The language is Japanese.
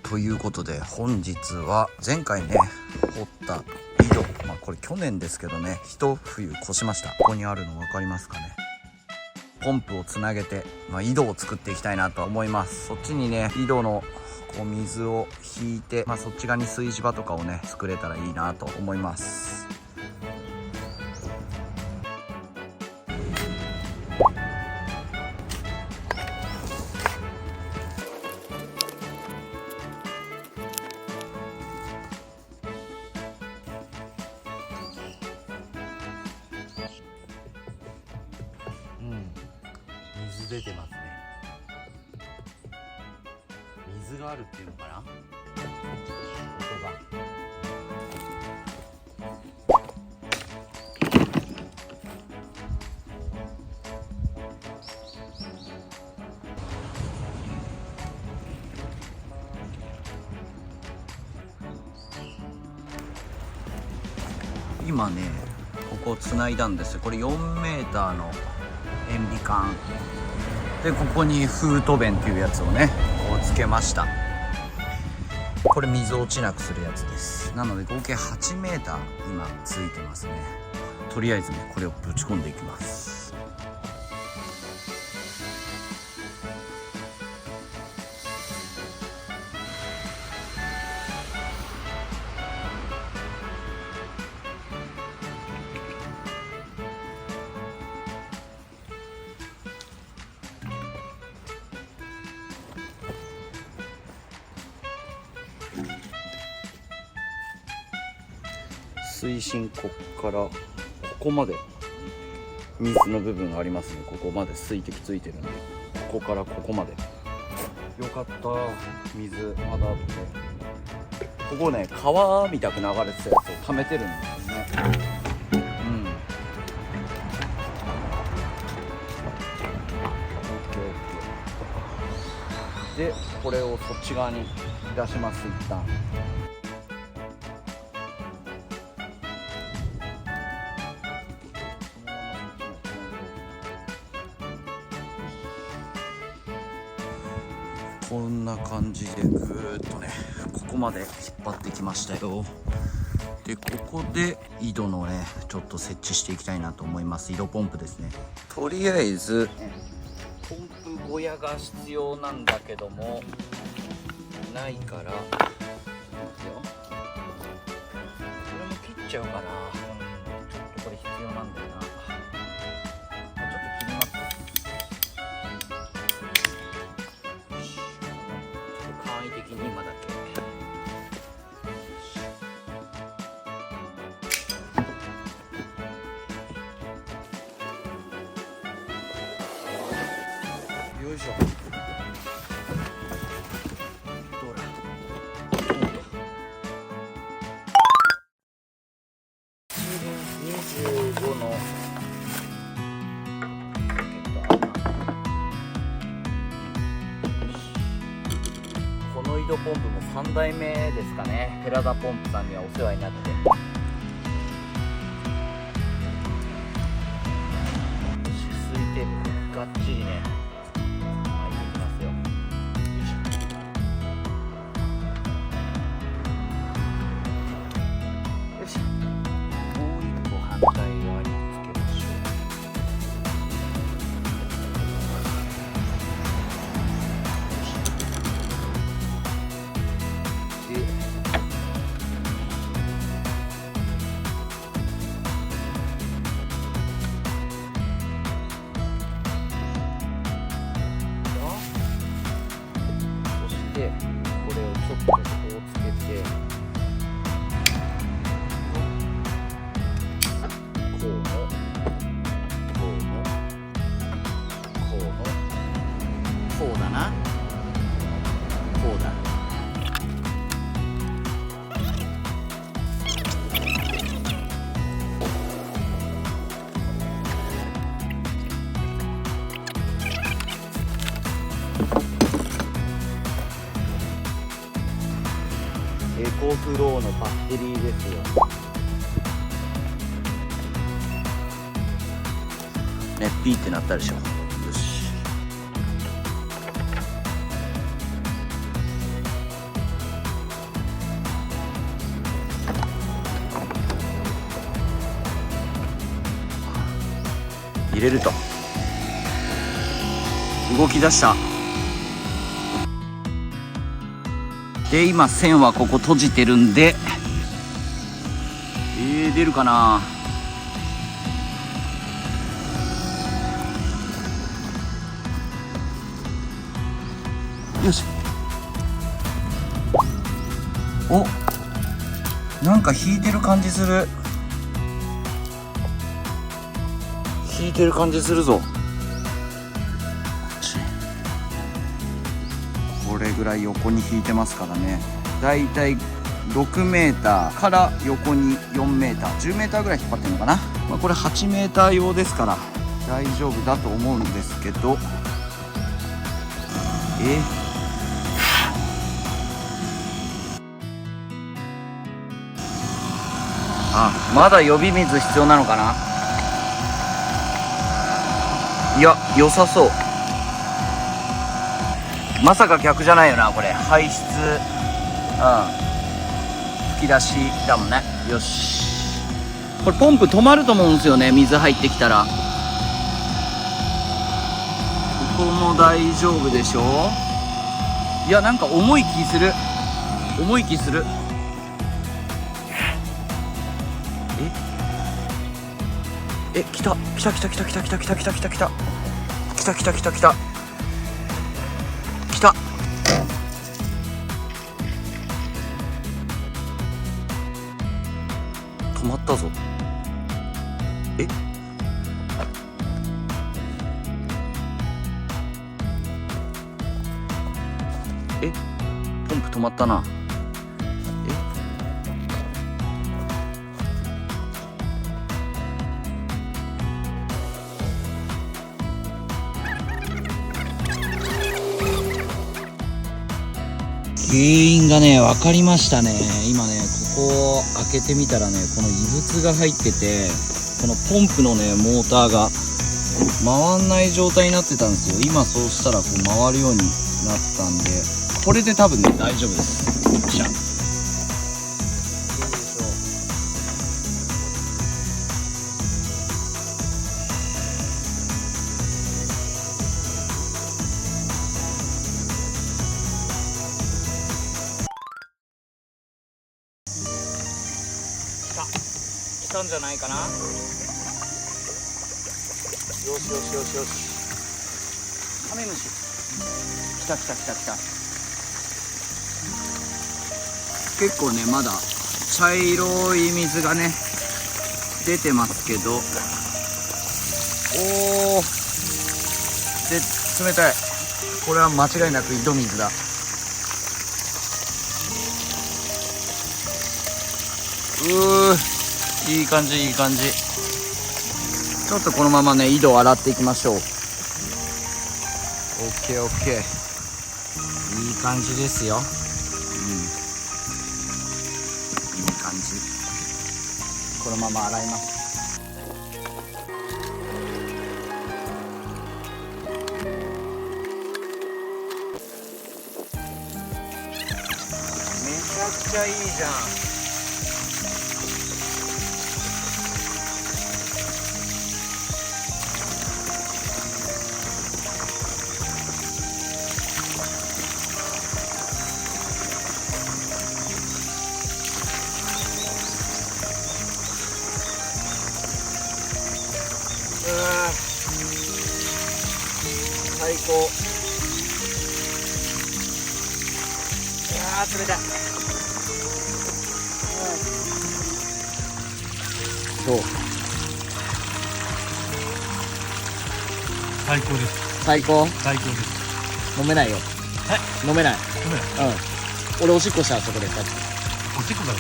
ということで本日は前回ね掘った井戸、これ去年ですけどね、一冬越しました。ここにあるの分かりますかね。ポンプをつなげて、井戸を作っていきたいなと思います。そっちにね井戸のこう水を引いて、そっち側に炊事場とかをね作れたらいいなと思います。水出てますね。水があるっていうのかな、音が。今ねここつないだんですよ。これ4メーターの塩ビ管で、ここにフート弁っていうやつをねこうつけました。これ水落ちなくするやつです。なので合計8メーター今ついてますね。とりあえずねこれをぶち込んでいきます。水深こっからここまで水の部分がありますね。ここまで水滴ついてるんで、ここからここまで。よかった、水まだあって。ここね川みたく流れてたやつを溜めてるんですよね。でこれをそっち側に出します。一旦こんな感じでぐーっとねここまで引っ張ってきましたよ。でここで井戸のねちょっと設置していきたいなと思います。井戸ポンプですね。とりあえずポンプ小屋が必要なんだけどもないから、これも切っちゃうかな。ちょっとこれ必要なんだよな。ちょっと切ります。簡易的に今だけ。よいしょ。どうだ。25のこの井戸ポンプも3代目ですかね。寺田ポンプさんにはお世話になって。水テープがっちりね巻いていきますよ。よいしょ。もう一個反対側につけましょう。これをちょっとこうつけて、こうのこうだな、こうだ。エコフローのバッテリーですよ。ね、ピーってなったでしょ。よし。入れると動き出した。で今線はここ閉じてるんで、出るかな。よし。お、なんか引いてる感じする。引いてる感じするぞ。これぐらい横に引いてますからね。だいたい6メーターから横に4メーター、10メーターぐらい引っ張ってるのかな。これ8メーター用ですから大丈夫だと思うんですけど、まだ呼び水必要なのかな。いや良さそう。まさか逆じゃないよなこれ。排出、吹き出しだもんね。よし、これポンプ止まると思うんですよね、水入ってきたら。ここも大丈夫でしょ。いやなんか重い気する。重い気する。来た来た来た来た来た来た来た来た来た来た来た来た来た来た来た。止まったぞ。ポンプ止まったな。原因がね分かりましたね。今ねここを開けてみたらね、この異物が入ってて、このポンプのねモーターが回んない状態になってたんですよ。今そうしたらこう回るようになったんで、これで多分ね大丈夫です。よっしゃ。来たんじゃないかな。よしよしよしよし。カメムシ来た来た来た来た。結構ねまだ茶色い水がね出てますけど、冷たい。これは間違いなく井戸水だ。いい感じいい感じ。ちょっとこのままね井戸を洗っていきましょう。オッケーオッケー、いい感じですよ。いい感じ。このまま洗います。めちゃくちゃいいじゃん。最高。いやー冷たい。どう？最高です。最高？最高です。飲めないよ。飲めない。飲めない。俺おしっこしたそこで。おしっこだろ。